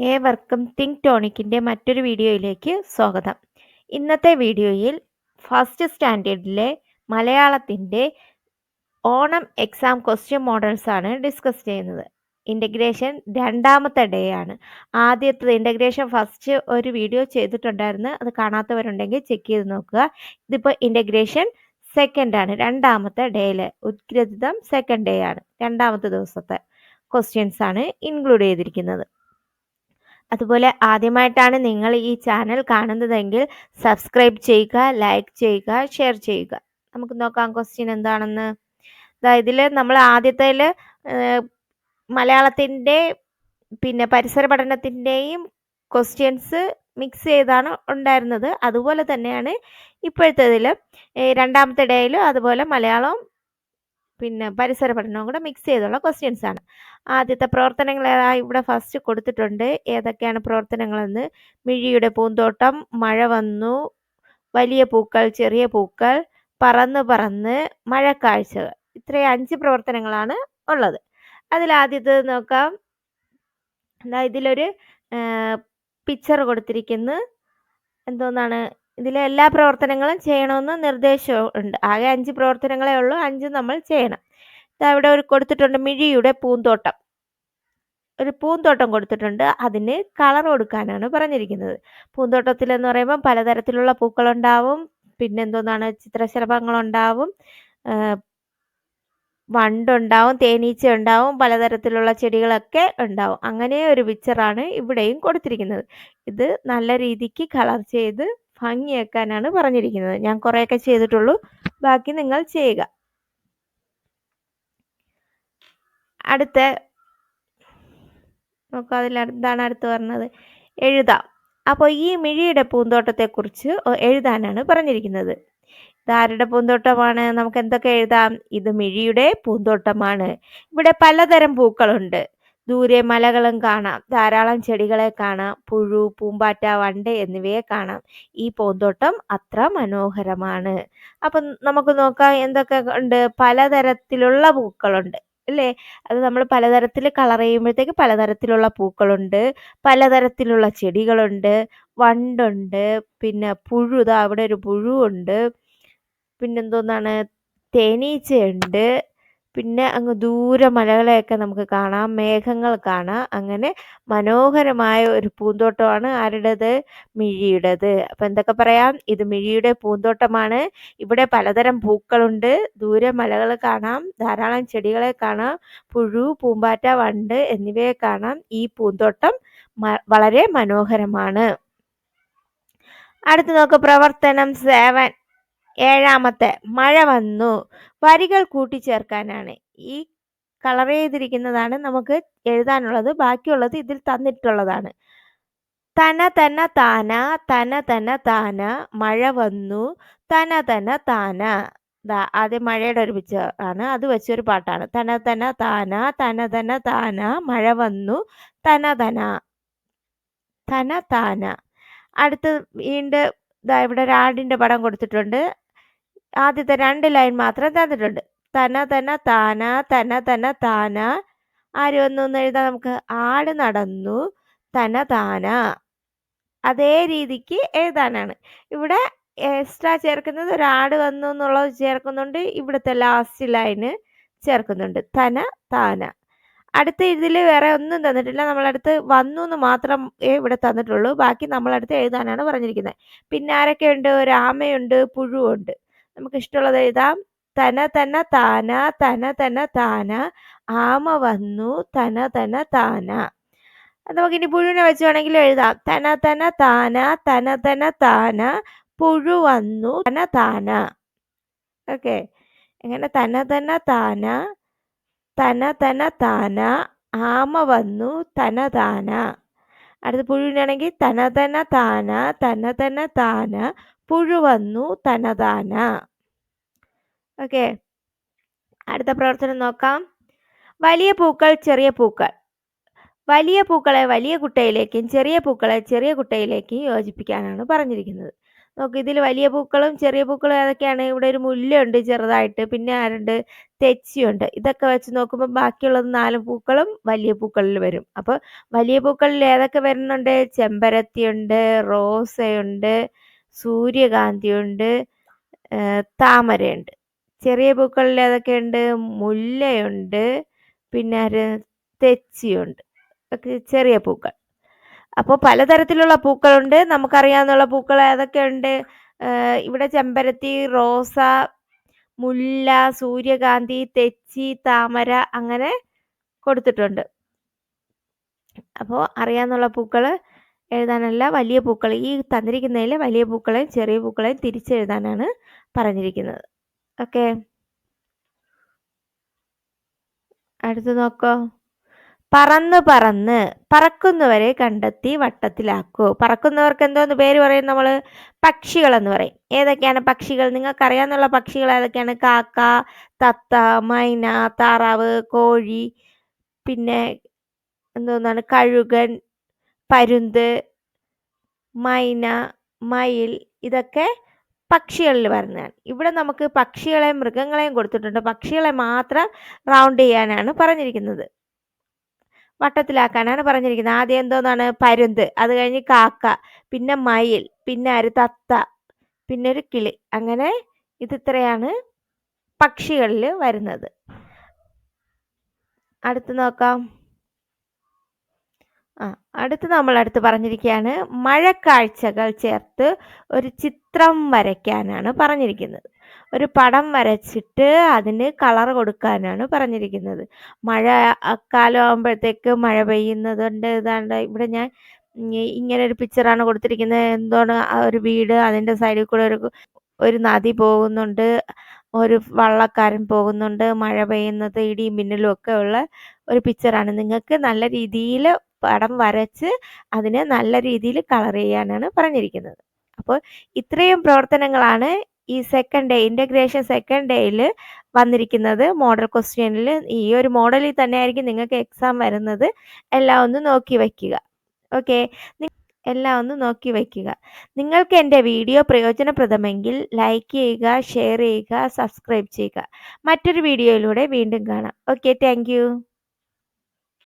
ഏവർക്കും തിങ്ക് ടോണിക്കിൻ്റെ മറ്റൊരു വീഡിയോയിലേക്ക് സ്വാഗതം. ഇന്നത്തെ വീഡിയോയിൽ ഫസ്റ്റ് സ്റ്റാൻഡേർഡിലെ മലയാളത്തിൻ്റെ ഓണം എക്സാം ക്വസ്റ്റ്യൻ മോഡൽസ് ആണ് ഡിസ്കസ് ചെയ്യുന്നത്. ഇൻ്റഗ്രേഷൻ രണ്ടാമത്തെ ഡേ ആണ്. ആദ്യത്തെ ഇൻ്റഗ്രേഷൻ ഫസ്റ്റ് ഒരു വീഡിയോ ചെയ്തിട്ടുണ്ടായിരുന്നു. അത് കാണാത്തവരുണ്ടെങ്കിൽ ചെക്ക് ചെയ്ത് നോക്കുക. ഇതിപ്പോൾ ഇൻ്റഗ്രേഷൻ സെക്കൻഡ് ആണ്. രണ്ടാമത്തെ ഡേയിൽ ഉത്ഗ്രഥിതം സെക്കൻഡ് ഡേ ആണ്. രണ്ടാമത്തെ ദിവസത്തെ ക്വസ്റ്റ്യൻസ് ആണ് ഇൻക്ലൂഡ് ചെയ്തിരിക്കുന്നത്. അതുപോലെ ആദ്യമായിട്ടാണ് നിങ്ങൾ ഈ ചാനൽ കാണുന്നതെങ്കിൽ സബ്സ്ക്രൈബ് ചെയ്യുക, ലൈക്ക് ചെയ്യുക, ഷെയർ ചെയ്യുക. നമുക്ക് നോക്കാം ക്വസ്റ്റ്യൻ എന്താണെന്ന്. ഇതിൽ നമ്മൾ ആദ്യത്തേൽ മലയാളത്തിൻ്റെ പിന്നെ പരിസര പഠനത്തിൻ്റെയും ക്വസ്റ്റ്യൻസ് മിക്സ് ചെയ്താണ് ഉണ്ടായിരുന്നത്. അതുപോലെ തന്നെയാണ് ഇപ്പോഴത്തേതിൽ രണ്ടാമത്തെ ഡേയിലും അതുപോലെ മലയാളവും പിന്നെ പരിസര പഠനവും കൂടെ മിക്സ് ചെയ്തുള്ള ക്വസ്റ്റ്യൻസ് ആണ്. ആദ്യത്തെ പ്രവർത്തനങ്ങൾ ഇവിടെ ഫസ്റ്റ് കൊടുത്തിട്ടുണ്ട്. ഏതൊക്കെയാണ് പ്രവർത്തനങ്ങളെന്ന്: മിഴിയുടെ പൂന്തോട്ടം, മഴ വന്നു, വലിയ പൂക്കൾ, ചെറിയ പൂക്കൾ, പറന്ന് പറന്ന്, മഴക്കാഴ്ചകൾ. ഇത്രയും 5 പ്രവർത്തനങ്ങളാണ് ഉള്ളത്. അതിലാദ്യത്തേത് നോക്കാം. ഇതിലൊരു പിക്ചർ കൊടുത്തിരിക്കുന്നു. എന്തോന്നാണ്, ഇതിലെ എല്ലാ പ്രവർത്തനങ്ങളും ചെയ്യണമെന്ന് നിർദ്ദേശം ഉണ്ട്. ആകെ 5 പ്രവർത്തനങ്ങളേ ഉള്ളൂ. 5 നമ്മൾ ചെയ്യണം. ഇവിടെ ഒരു കൊടുത്തിട്ടുണ്ട്, മിഴിയുടെ പൂന്തോട്ടം. ഒരു പൂന്തോട്ടം കൊടുത്തിട്ടുണ്ട്. അതിന് കളർ കൊടുക്കാനാണ് പറഞ്ഞിരിക്കുന്നത്. പൂന്തോട്ടത്തിൽ എന്ന് പറയുമ്പോൾ പലതരത്തിലുള്ള പൂക്കളുണ്ടാവും. പിന്നെന്തോന്നാണ്, ചിത്രശലഭങ്ങളുണ്ടാവും, വണ്ടുണ്ടാവും, തേനീച്ച ഉണ്ടാവും, പലതരത്തിലുള്ള ചെടികളൊക്കെ ഉണ്ടാവും. അങ്ങനെ ഒരു പിക്ചറാണ് ഇവിടെയും കൊടുത്തിരിക്കുന്നത്. ഇത് നല്ല രീതിക്ക് കളർ ചെയ്ത് ഭംഗിയാക്കാനാണ് പറഞ്ഞിരിക്കുന്നത്. ഞാൻ കുറേയൊക്കെ ചെയ്തിട്ടുള്ളൂ, ബാക്കി നിങ്ങൾ ചെയ്യുക. അടുത്ത നോക്കാം, അതിലെന്താണ് അടുത്ത് പറഞ്ഞത്, എഴുതാം. അപ്പോൾ ഈ മിഴിയുടെ പൂന്തോട്ടത്തെക്കുറിച്ച് എഴുതാനാണ് പറഞ്ഞിരിക്കുന്നത്. ഇതാരുടെ പൂന്തോട്ടമാണ്? നമുക്ക് എന്തൊക്കെ എഴുതാം? ഇത് മിഴിയുടെ പൂന്തോട്ടമാണ്. ഇവിടെ പലതരം പൂക്കളുണ്ട്. ദൂരെ മലകളും കാണാം, ധാരാളം ചെടികളെ കാണാം, പുഴു, പൂമ്പാറ്റ, വണ്ട് എന്നിവയെ കാണാം. ഈ പൂന്തോട്ടം അത്ര മനോഹരമാണ്. അപ്പം നമുക്ക് നോക്കാം എന്തൊക്കെ ഉണ്ട്. പലതരത്തിലുള്ള പൂക്കളുണ്ട് അല്ലേ? അത് നമ്മൾ പലതരത്തിൽ കളർ ചെയ്യുമ്പോഴത്തേക്ക് പലതരത്തിലുള്ള പൂക്കളുണ്ട്, പലതരത്തിലുള്ള ചെടികളുണ്ട്, വണ്ടുണ്ട്, പിന്നെ പുഴു, അവിടെ ഒരു പുഴുവുണ്ട്, പിന്നെന്തോന്നാണ്, തേനീച്ചയുണ്ട്, പിന്നെ അങ്ങ് ദൂരെ മലകളെയൊക്കെ നമുക്ക് കാണാം, മേഘങ്ങൾ കാണാം. അങ്ങനെ മനോഹരമായ ഒരു പൂന്തോട്ടമാണ് ആരുടേത്? മിഴിയുടേത്. അപ്പം എന്തൊക്കെ പറയാം? ഇത് മിഴിയുടെ പൂന്തോട്ടമാണ്. ഇവിടെ പലതരം പൂക്കളുണ്ട്, ദൂരെ മലകൾ കാണാം, ധാരാളം ചെടികളെ കാണാം, പുഴു, പൂമ്പാറ്റ, വണ്ട് എന്നിവയെ കാണാം. ഈ പൂന്തോട്ടം വളരെ മനോഹരമാണ്. അടുത്ത് നോക്ക്, പ്രവർത്തനം 7, ഏഴാമത്തെ, മഴ വന്നു. വരികൾ കൂട്ടിച്ചേർക്കാനാണ്. ഈ കളർ ചെയ്തിരിക്കുന്നതാണ് നമുക്ക് എഴുതാനുള്ളത്. ബാക്കിയുള്ളത് ഇതിൽ തന്നിട്ടുള്ളതാണ്. തന തന താന, തന തന താന, മഴ വന്നു, തന തന താന. ആദ്യം മഴയുടെ ഒരു പിക്ചർ ആണ്, അത് വെച്ചൊരു പാട്ടാണ്. തന തന താന, തന തന താന, മഴ വന്നു, തന തന തന താന. അടുത്ത് വീണ്ടും ഇവിടെ ഒരു ആടിന്റെ പടം കൊടുത്തിട്ടുണ്ട്. ആദ്യത്തെ 2 ലൈൻ മാത്രം തന്നിട്ടുണ്ട്. തന തന താന, തന തന താന. ആര് വന്നു എന്ന് എഴുതാം നമുക്ക്. ആട് നടന്നു, തന താന. അതേ രീതിക്ക് എഴുതാനാണ്. ഇവിടെ എക്സ്ട്രാ ചേർക്കുന്നത് ഒരാട് വന്നു എന്നുള്ളത് ചേർക്കുന്നുണ്ട്. ഇവിടുത്തെ ലാസ്റ്റ് ലൈന് ചേർക്കുന്നുണ്ട്, തന താന. അടുത്ത ഇതിൽ വേറെ ഒന്നും തന്നിട്ടില്ല. നമ്മളടുത്ത് വന്നു എന്ന് മാത്രം ഇവിടെ തന്നിട്ടുള്ളൂ. ബാക്കി നമ്മളടുത്ത് എഴുതാനാണ് പറഞ്ഞിരിക്കുന്നത്. പിന്നെ ആരൊക്കെയുണ്ട്? ഒരു ആമയുണ്ട്, പുഴുവുണ്ട്. നമുക്ക് ഇഷ്ടമുള്ളത് എഴുതാം. തന തന താന, തന തന താന, ആമ വന്നു, തന തന താന. നമുക്കിനി പുഴുവിനെ വെച്ച് വേണമെങ്കിലും എഴുതാം. തന തന താന, തന തന താന, പുഴു വന്നു, തന താന. ഓക്കെ, എങ്ങനെ? തന തന താന, തന തന താന, ആമ വന്നു, തന താന. അടുത്ത പുഴുവിനാണെങ്കിൽ തന തന താന, തന തന താന, പുഴു വന്നു, തന താന. ഓക്കെ, അടുത്ത പ്രവർത്തനം നോക്കാം. വലിയ പൂക്കൾ, ചെറിയ പൂക്കൾ. വലിയ പൂക്കളെ വലിയ കുട്ടയിലേക്കും ചെറിയ പൂക്കളെ ചെറിയ കുട്ടയിലേക്കും യോജിപ്പിക്കാനാണ് പറഞ്ഞിരിക്കുന്നത്. നോക്ക് ഇതിൽ വലിയ പൂക്കളും ചെറിയ പൂക്കളും ഏതൊക്കെയാണ്? ഇവിടെ ഒരു മുല്ലയുണ്ട് ചെറുതായിട്ട്. പിന്നെ ആരുണ്ട്? തെച്ചിയുണ്ട്. ഇതൊക്കെ വെച്ച് നോക്കുമ്പോൾ ബാക്കിയുള്ളത് 4 പൂക്കളും വലിയ പൂക്കളിൽ വരും. അപ്പോൾ വലിയ പൂക്കളിൽ ഏതൊക്കെ വരുന്നുണ്ട്? ചെമ്പരത്തിയുണ്ട്, റോസയുണ്ട്, സൂര്യകാന്തിയുണ്ട്, താമരയുണ്ട്. ചെറിയ പൂക്കളിൽ ഏതൊക്കെയുണ്ട്? മുല്ലയുണ്ട്, പിന്നെ തെച്ചിയുണ്ട്. ഒക്കെ ചെറിയ പൂക്കൾ. അപ്പോൾ പലതരത്തിലുള്ള പൂക്കളുണ്ട്. നമുക്കറിയാവുന്ന പൂക്കൾ ഏതൊക്കെയുണ്ട്? ഇവിടെ ചെമ്പരത്തി, റോസ, മുല്ല, സൂര്യകാന്തി, തെച്ചി, താമര അങ്ങനെ കൊടുത്തിട്ടുണ്ട്. അപ്പോൾ അറിയാവുന്ന പൂക്കൾ എഴുതാനല്ല, വലിയ പൂക്കൾ ഈ തന്നിരിക്കുന്നതിൽ വലിയ പൂക്കളെയും ചെറിയ പൂക്കളെയും തിരിച്ചെഴുതാനാണ് പറഞ്ഞിരിക്കുന്നത്. ഓക്കെ, അടുത്ത് നോക്കോ. പറന്ന് പറന്ന് പറക്കുന്നവരെ കണ്ടെത്തി വട്ടത്തിലാക്കൂ. പറക്കുന്നവർക്ക് എന്തോന്ന് പേര് പറയും? നമ്മൾ പക്ഷികൾ എന്ന് പറയും. ഏതൊക്കെയാണ് പക്ഷികൾ? നിങ്ങൾക്കറിയാവുന്ന പക്ഷികൾ ഏതൊക്കെയാണ്? കാക്ക, തത്ത, മൈന, താറാവ്, കോഴി, പിന്നെ എന്തോന്നാണ്? കഴുകൻ, പരുന്ത്, മൈന, മയിൽ, ഇതൊക്കെ പക്ഷികളിൽ വരുന്നതാണ്. ഇവിടെ നമുക്ക് പക്ഷികളെയും മൃഗങ്ങളെയും കൊടുത്തിട്ടുണ്ട്. പക്ഷികളെ മാത്രം റൗണ്ട് ചെയ്യാനാണ് പറഞ്ഞിരിക്കുന്നത്, വട്ടത്തിലാക്കാനാണ് പറഞ്ഞിരിക്കുന്നത്. ആദ്യം എന്തോന്നാണ്? പരുന്ത്, അത് കഴിഞ്ഞ് കാക്ക, പിന്നെ മയിൽ, പിന്നെ തത്ത, പിന്നെ ഒരു കിളി. അങ്ങനെ ഇത്രയാണ് പക്ഷികളിൽ വരുന്നത്. അടുത്ത് നോക്കാം. അടുത്ത് പറഞ്ഞിരിക്കുകയാണ് മഴക്കാഴ്ചകൾ ചേർത്ത് ഒരു ചിത്രം വരയ്ക്കാനാണ് പറഞ്ഞിരിക്കുന്നത്. ഒരു പടം വരച്ചിട്ട് അതിന് കളർ കൊടുക്കാനാണ് പറഞ്ഞിരിക്കുന്നത്. മഴ കാലം ആകുമ്പോഴത്തേക്ക് മഴ പെയ്യുന്നതുണ്ട്. ഇതാണ്ട് ഇവിടെ ഞാൻ ഇങ്ങനെ ഒരു പിക്ചറാണ് കൊടുത്തിരിക്കുന്നത്. എന്താണ്? ഒരു വീട്, അതിൻ്റെ സൈഡിൽ കൂടെ ഒരു നദി പോകുന്നുണ്ട്, ഒരു വള്ളക്കാരൻ പോകുന്നുണ്ട്, മഴ പെയ്യുന്നത്, ഇടിയും മിന്നലും ഒക്കെ ഉള്ള ഒരു പിക്ചറാണ്. നിങ്ങൾക്ക് നല്ല രീതിയിൽ പടം വരച്ച് അതിനെ നല്ല രീതിയിൽ കളർ ചെയ്യാനാണ് പറഞ്ഞിരിക്കുന്നത്. അപ്പോൾ ഇത്രയും പ്രവർത്തനങ്ങളാണ് ഈ സെക്കൻഡ് ഡേ, ഇൻ്റഗ്രേഷൻ സെക്കൻഡ് ഡേയിൽ വന്നിരിക്കുന്നത്. മോഡൽ ക്വസ്റ്റ്യനിൽ ഈ ഒരു മോഡലിൽ തന്നെ ആയിരിക്കും നിങ്ങൾക്ക് എക്സാം വരുന്നത്. എല്ലാം ഒന്ന് നോക്കി വയ്ക്കുക. ഓക്കെ, എല്ലാം ഒന്ന് നോക്കി വയ്ക്കുക. നിങ്ങൾക്ക് എൻ്റെ വീഡിയോ പ്രയോജനപ്രദമെങ്കിൽ ലൈക്ക് ചെയ്യുക, ഷെയർ ചെയ്യുക, സബ്സ്ക്രൈബ് ചെയ്യുക. മറ്റൊരു വീഡിയോയിലൂടെ വീണ്ടും കാണാം. Okay, thank you.